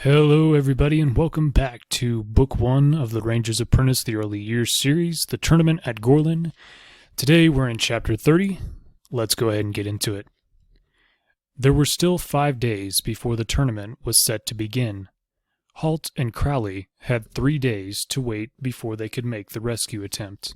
Hello, everybody, and welcome back to Book 1 of the Ranger's Apprentice, the Early Years series, The Tournament at Gorlan. Today we're in Chapter 30. Let's go ahead and get into it. There were still 5 days before the tournament was set to begin. Halt and Crowley had 3 days to wait before they could make the rescue attempt.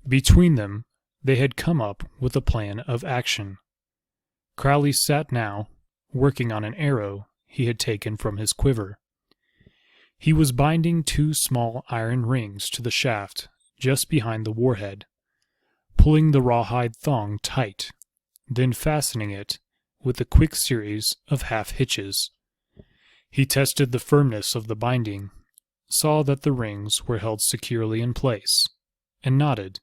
Between them, they had come up with a plan of action. Crowley sat now, working on an arrow he had taken from his quiver. He was binding 2 small iron rings to the shaft just behind the warhead, pulling the rawhide thong tight, then fastening it with a quick series of half hitches. He tested the firmness of the binding, saw that the rings were held securely in place, and nodded.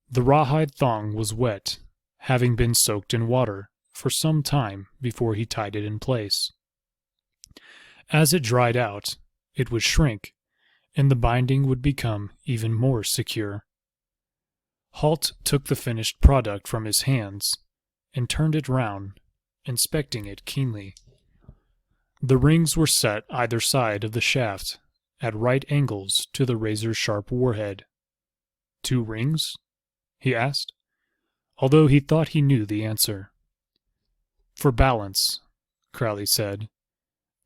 The rawhide thong was wet, having been soaked in water for some time before he tied it in place. As it dried out, it would shrink, and the binding would become even more secure. Halt took the finished product from his hands and turned it round, inspecting it keenly. The rings were set either side of the shaft, at right angles to the razor-sharp warhead. 2 rings? He asked, although he thought he knew the answer. For balance, Crowley said.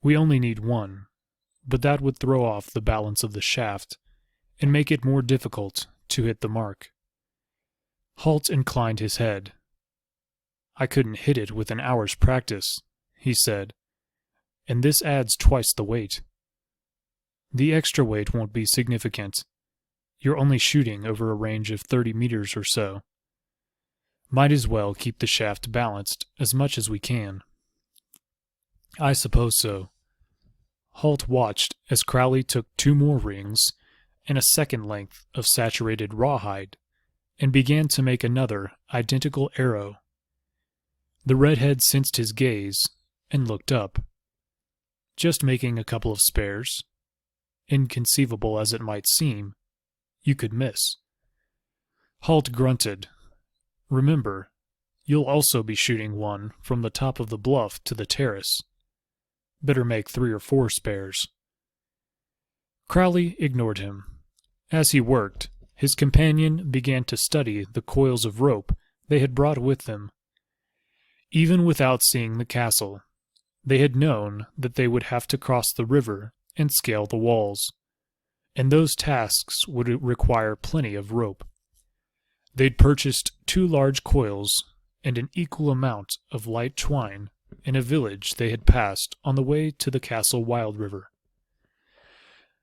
We only need 1, but that would throw off the balance of the shaft and make it more difficult to hit the mark. Halt inclined his head. I couldn't hit it with an hour's practice, he said, and this adds twice the weight. The extra weight won't be significant. You're only shooting over a range of 30 meters or so. Might as well keep the shaft balanced as much as we can. I suppose so. Halt watched as Crowley took 2 more rings and a second length of saturated rawhide and began to make another identical arrow. The redhead sensed his gaze and looked up. Just making a couple of spares. Inconceivable as it might seem, you could miss. Halt grunted. Remember, you'll also be shooting one from the top of the bluff to the terrace. Better make 3 or 4 spares. Crowley ignored him. As he worked, his companion began to study the coils of rope they had brought with them. Even without seeing the castle, they had known that they would have to cross the river and scale the walls, and those tasks would require plenty of rope. They'd purchased 2 large coils and an equal amount of light twine in a village they had passed on the way to the Castle Wild River.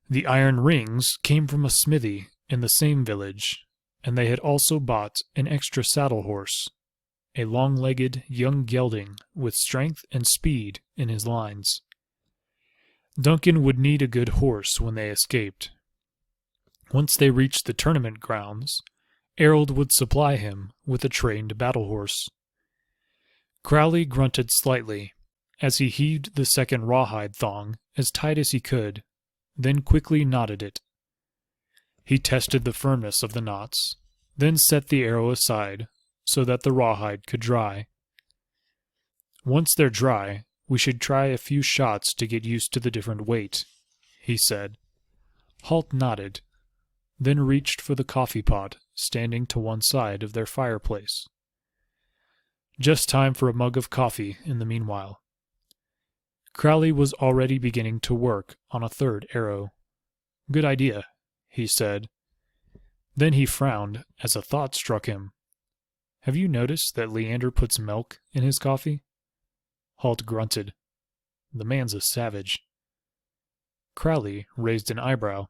The iron rings came from a smithy in the same village, and they had also bought an extra saddle horse, a long-legged young gelding with strength and speed in his lines. Duncan would need a good horse when they escaped. Once they reached the tournament grounds, Harold would supply him with a trained battle horse. Crowley grunted slightly as he heaved the second rawhide thong as tight as he could, then quickly knotted it. He tested the firmness of the knots, then set the arrow aside so that the rawhide could dry. Once they're dry, we should try a few shots to get used to the different weight, he said. Halt nodded, then reached for the coffee pot standing to one side of their fireplace. Just time for a mug of coffee in the meanwhile. Crowley was already beginning to work on a 3rd arrow. Good idea, he said. Then he frowned as a thought struck him. Have you noticed that Leander puts milk in his coffee? Halt grunted. The man's a savage. Crowley raised an eyebrow.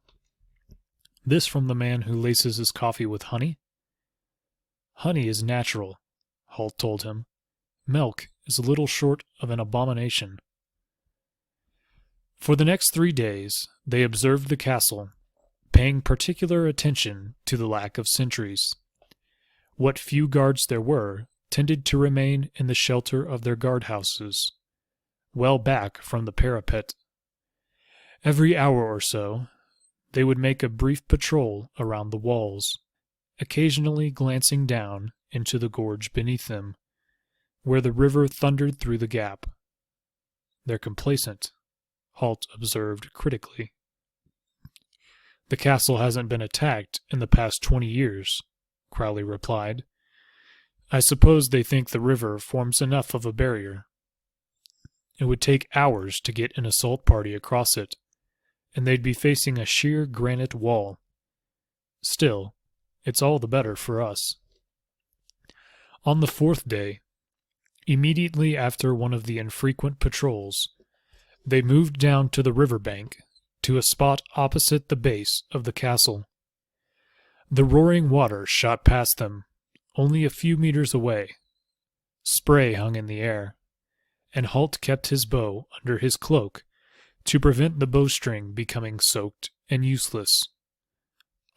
This from the man who laces his coffee with honey? Honey is natural, Halt told him. Milk is a little short of an abomination. For the next 3 days, they observed the castle, paying particular attention to the lack of sentries. What few guards there were tended to remain in the shelter of their guardhouses, well back from the parapet. Every hour or so, they would make a brief patrol around the walls, occasionally glancing down into the gorge beneath them, where the river thundered through the gap. They're complacent, Halt observed critically. The castle hasn't been attacked in the past 20 years, Crowley replied. I suppose they think the river forms enough of a barrier. It would take hours to get an assault party across it, and they'd be facing a sheer granite wall. Still, it's all the better for us. On the fourth day, immediately after one of the infrequent patrols, they moved down to the riverbank to a spot opposite the base of the castle. The roaring water shot past them, only a few meters away. Spray hung in the air, and Halt kept his bow under his cloak to prevent the bowstring becoming soaked and useless.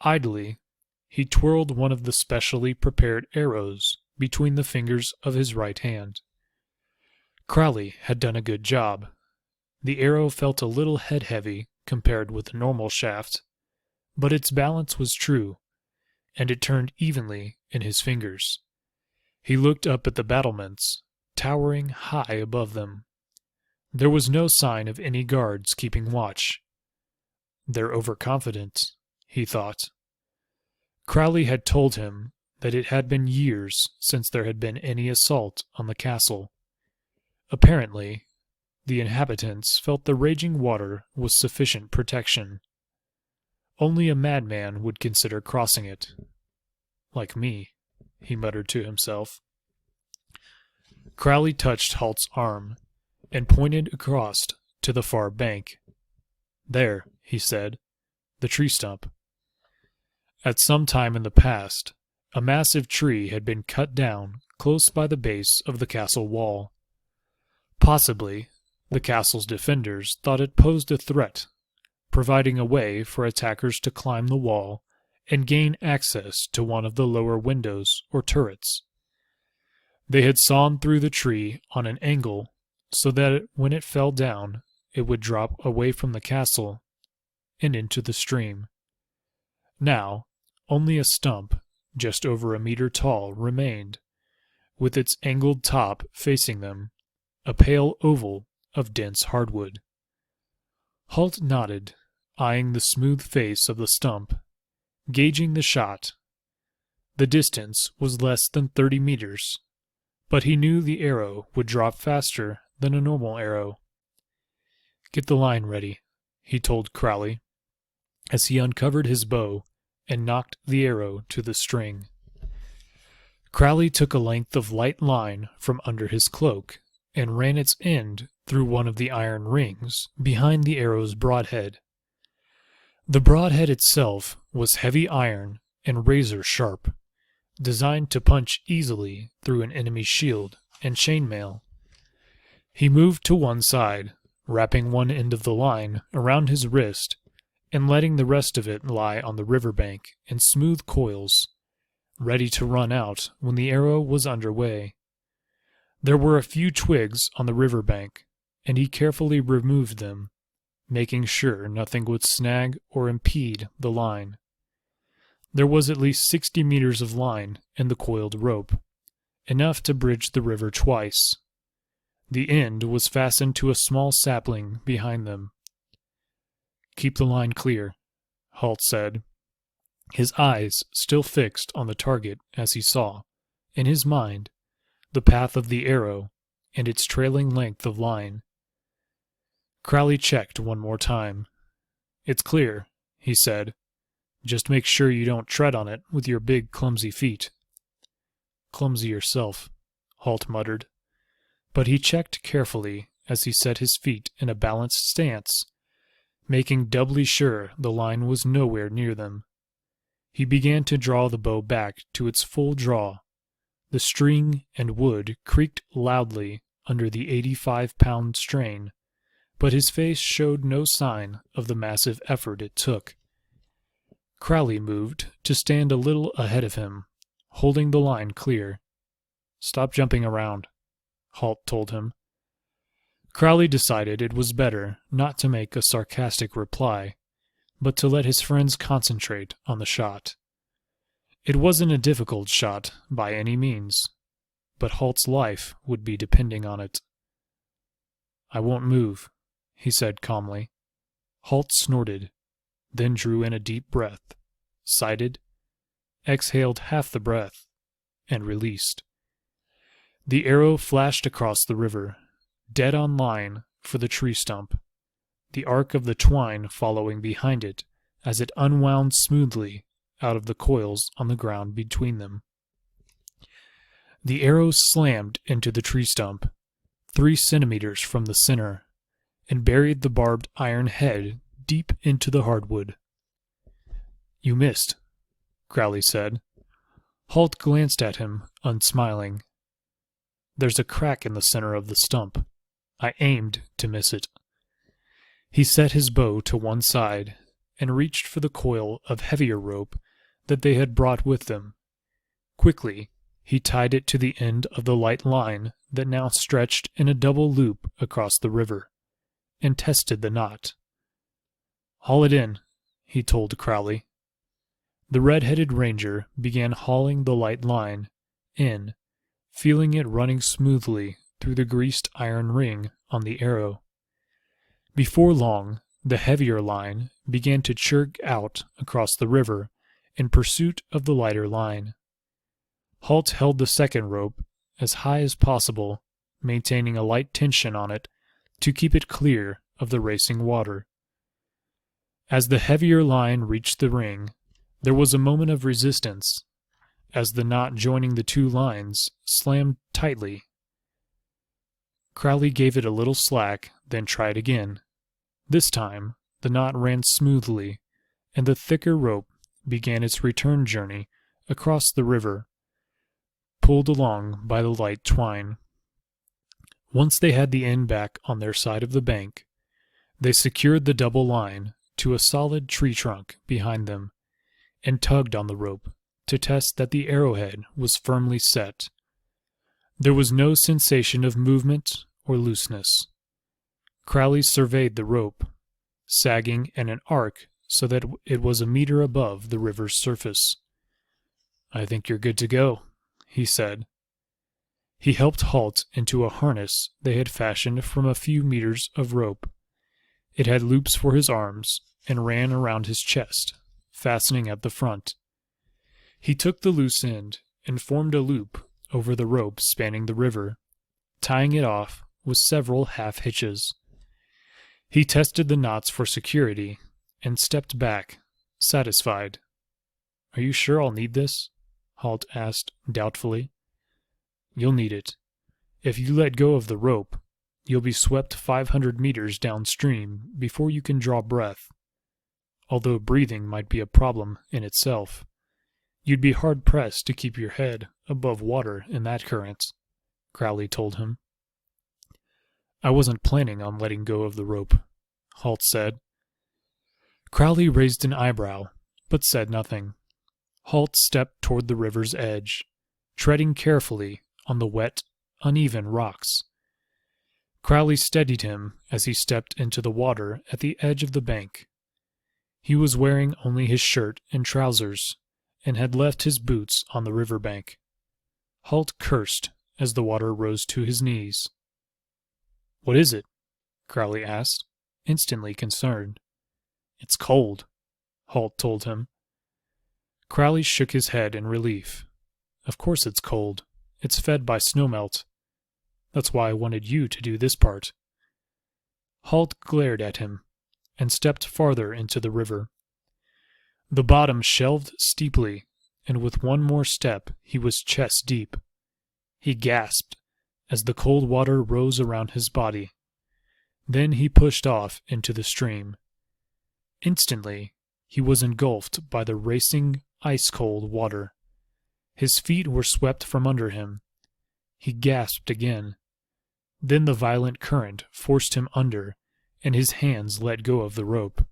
Idly, he twirled one of the specially prepared arrows between the fingers of his right hand. Crowley had done a good job. The arrow felt a little head-heavy compared with the normal shaft, but its balance was true, and it turned evenly in his fingers. He looked up at the battlements, towering high above them. There was no sign of any guards keeping watch. They're overconfident, he thought. Crowley had told him that it had been years since there had been any assault on the castle. Apparently, the inhabitants felt the raging water was sufficient protection. Only a madman would consider crossing it. Like me, he muttered to himself. Crowley touched Halt's arm and pointed across to the far bank. There, he said, the tree stump. At some time in the past, a massive tree had been cut down close by the base of the castle wall. Possibly, the castle's defenders thought it posed a threat, providing a way for attackers to climb the wall and gain access to one of the lower windows or turrets. They had sawn through the tree on an angle so that when it fell down, it would drop away from the castle and into the stream. Now, only a stump, just over a meter tall, remained, with its angled top facing them, a pale oval of dense hardwood. Halt nodded, eyeing the smooth face of the stump, gauging the shot. The distance was less than 30 meters, but he knew the arrow would drop faster than a normal arrow. Get the line ready, he told Crowley, as he uncovered his bow and knocked the arrow to the string. Crowley took a length of light line from under his cloak and ran its end through one of the iron rings behind the arrow's broadhead. The broadhead itself was heavy iron and razor sharp, designed to punch easily through an enemy's shield and chainmail. He moved to one side, wrapping one end of the line around his wrist and letting the rest of it lie on the riverbank in smooth coils, ready to run out when the arrow was underway. There were a few twigs on the riverbank, and he carefully removed them, making sure nothing would snag or impede the line. There was at least 60 meters of line in the coiled rope, enough to bridge the river twice. The end was fastened to a small sapling behind them. Keep the line clear, Halt said, his eyes still fixed on the target as he saw, in his mind, the path of the arrow and its trailing length of line. Crowley checked one more time. It's clear, he said. Just make sure you don't tread on it with your big, clumsy feet. Clumsy yourself, Halt muttered. But he checked carefully as he set his feet in a balanced stance, making doubly sure the line was nowhere near them. He began to draw the bow back to its full draw. The string and wood creaked loudly under the 85-pound strain, but his face showed no sign of the massive effort it took. Crowley moved to stand a little ahead of him, holding the line clear. Stop jumping around, Halt told him. Crowley decided it was better not to make a sarcastic reply, but to let his friends concentrate on the shot. It wasn't a difficult shot by any means, but Halt's life would be depending on it. I won't move, he said calmly. Halt snorted, then drew in a deep breath, sighted, exhaled half the breath, and released. The arrow flashed across the river, dead on line for the tree stump, the arc of the twine following behind it as it unwound smoothly out of the coils on the ground between them. The arrow slammed into the tree stump, 3 centimeters from the center, and buried the barbed iron head deep into the hardwood. "You missed," Crowley said. Halt glanced at him, unsmiling. "There's a crack in the center of the stump. I aimed to miss it." He set his bow to one side and reached for the coil of heavier rope that they had brought with them. Quickly, he tied it to the end of the light line that now stretched in a double loop across the river, and tested the knot. "Haul it in," he told Crowley. The red-headed ranger began hauling the light line in, feeling it running smoothly through the greased iron ring on the arrow. Before long, the heavier line began to chirk out across the river in pursuit of the lighter line. Halt held the second rope as high as possible, maintaining a light tension on it to keep it clear of the racing water. As the heavier line reached the ring, there was a moment of resistance, as the knot joining the 2 lines slammed tightly. Crowley gave it a little slack, then tried again. This time, the knot ran smoothly, and the thicker rope began its return journey across the river, pulled along by the light twine. Once they had the end back on their side of the bank, they secured the double line to a solid tree trunk behind them, and tugged on the rope to test that the arrowhead was firmly set. There was no sensation of movement or looseness. Crowley surveyed the rope, sagging in an arc so that it was a meter above the river's surface. "I think you're good to go," he said. He helped Halt into a harness they had fashioned from a few meters of rope. It had loops for his arms and ran around his chest, fastening at the front. He took the loose end and formed a loop over the rope spanning the river, tying it off with several half hitches. He tested the knots for security and stepped back, satisfied. "Are you sure I'll need this?" Halt asked doubtfully. "You'll need it. If you let go of the rope, you'll be swept 500 meters downstream before you can draw breath. Although breathing might be a problem in itself, you'd be hard-pressed to keep your head above water in that current," Crowley told him. "I wasn't planning on letting go of the rope," Halt said. Crowley raised an eyebrow, but said nothing. Halt stepped toward the river's edge, treading carefully on the wet, uneven rocks. Crowley steadied him as he stepped into the water at the edge of the bank. He was wearing only his shirt and trousers, and had left his boots on the riverbank. Halt cursed as the water rose to his knees. "What is it?" Crowley asked, instantly concerned. "It's cold," Halt told him. Crowley shook his head in relief. "Of course it's cold. It's fed by snowmelt. That's why I wanted you to do this part." Halt glared at him, and stepped farther into the river. The bottom shelved steeply, and with one more step he was chest deep. He gasped as the cold water rose around his body. Then he pushed off into the stream. Instantly, he was engulfed by the racing, ice-cold water. His feet were swept from under him. He gasped again. Then the violent current forced him under, and his hands let go of the rope.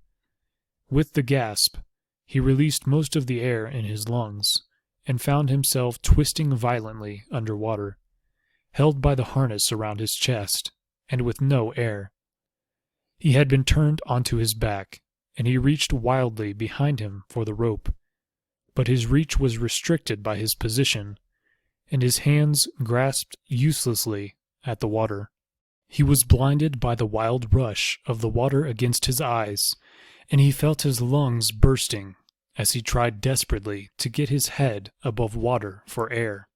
With the gasp, he released most of the air in his lungs, and found himself twisting violently under water, held by the harness around his chest, and with no air. He had been turned onto his back, and he reached wildly behind him for the rope. But his reach was restricted by his position, and his hands grasped uselessly at the water. He was blinded by the wild rush of the water against his eyes, and he felt his lungs bursting as he tried desperately to get his head above water for air.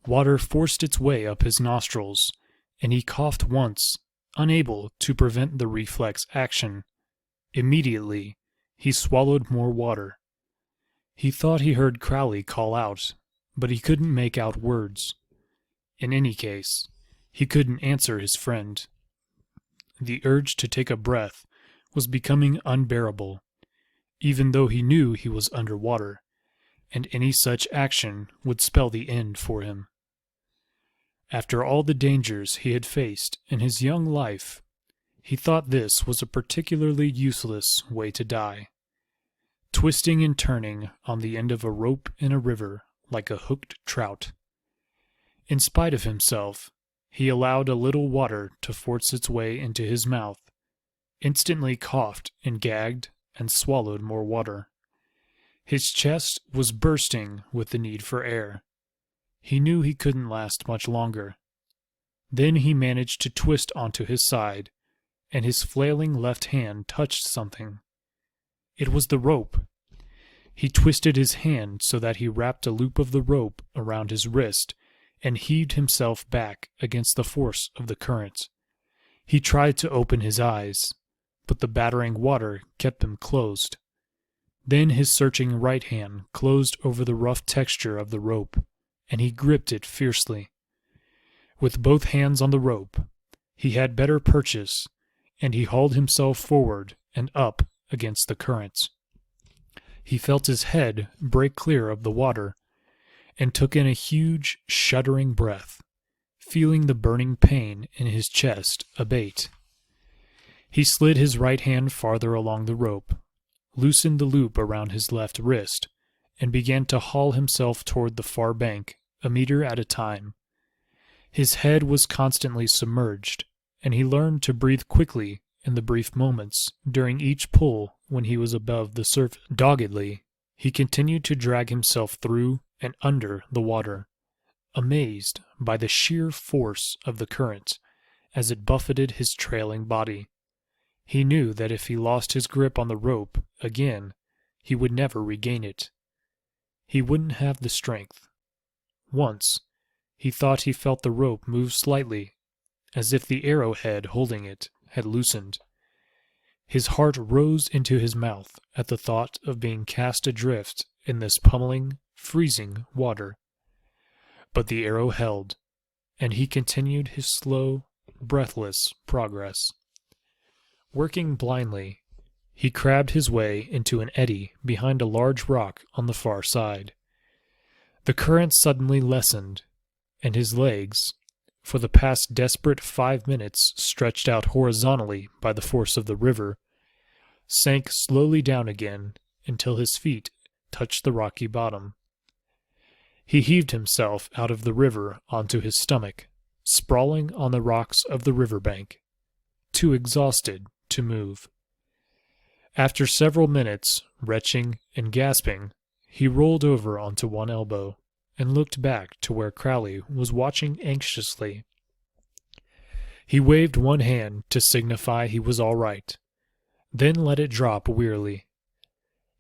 Water forced its way up his nostrils, and he coughed once, unable to prevent the reflex action. Immediately, he swallowed more water. He thought he heard Crowley call out, but he couldn't make out words. In any case, he couldn't answer his friend. The urge to take a breath was becoming unbearable, even though he knew he was underwater, and any such action would spell the end for him. After all the dangers he had faced in his young life, he thought this was a particularly useless way to die. Twisting and turning on the end of a rope in a river like a hooked trout. In spite of himself, he allowed a little water to force its way into his mouth, instantly coughed and gagged, and swallowed more water. His chest was bursting with the need for air. He knew he couldn't last much longer. Then he managed to twist onto his side, and his flailing left hand touched something. It was the rope. He twisted his hand so that he wrapped a loop of the rope around his wrist and heaved himself back against the force of the current. He tried to open his eyes, but the battering water kept them closed. Then his searching right hand closed over the rough texture of the rope, and he gripped it fiercely. With both hands on the rope, he had better purchase, and he hauled himself forward and up against the currents. He felt his head break clear of the water, and took in a huge, shuddering breath, feeling the burning pain in his chest abate. He slid his right hand farther along the rope, loosened the loop around his left wrist, and began to haul himself toward the far bank, a meter at a time. His head was constantly submerged, and he learned to breathe quickly in the brief moments during each pull when he was above the surface. Doggedly, he continued to drag himself through and under the water, amazed by the sheer force of the current as it buffeted his trailing body. He knew that if he lost his grip on the rope again, he would never regain it. He wouldn't have the strength. Once, he thought he felt the rope move slightly, as if the arrowhead holding it had loosened. His heart rose into his mouth at the thought of being cast adrift in this pummeling, freezing water. But the arrow held, and he continued his slow, breathless progress. Working blindly, he crabbed his way into an eddy behind a large rock on the far side. The current suddenly lessened, and his legs, for the past desperate 5 minutes stretched out horizontally by the force of the river, sank slowly down again until his feet touched the rocky bottom. He heaved himself out of the river onto his stomach, sprawling on the rocks of the riverbank, too exhausted to move. After several minutes, retching and gasping, he rolled over onto one elbow and looked back to where Crowley was watching anxiously. He waved one hand to signify he was all right, then let it drop wearily.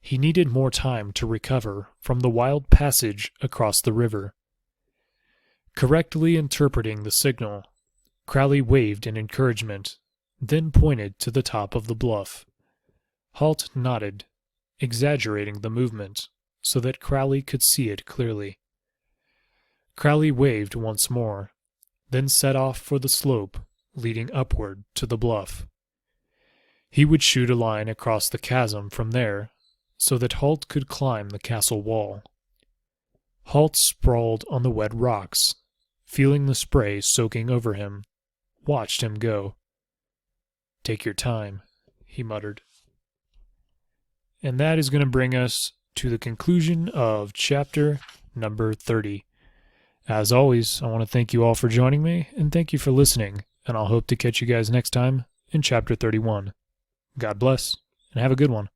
He needed more time to recover from the wild passage across the river. Correctly interpreting the signal, Crowley waved in encouragement, then pointed to the top of the bluff. Halt nodded, exaggerating the movement so that Crowley could see it clearly. Crowley waved once more, then set off for the slope leading upward to the bluff. He would shoot a line across the chasm from there so that Halt could climb the castle wall. Halt sprawled on the wet rocks, feeling the spray soaking over him, watched him go. "Take your time," he muttered. And that is going to bring us to the conclusion of chapter number 30. As always, I want to thank you all for joining me, and thank you for listening, and I'll hope to catch you guys next time in chapter 31. God bless, and have a good one.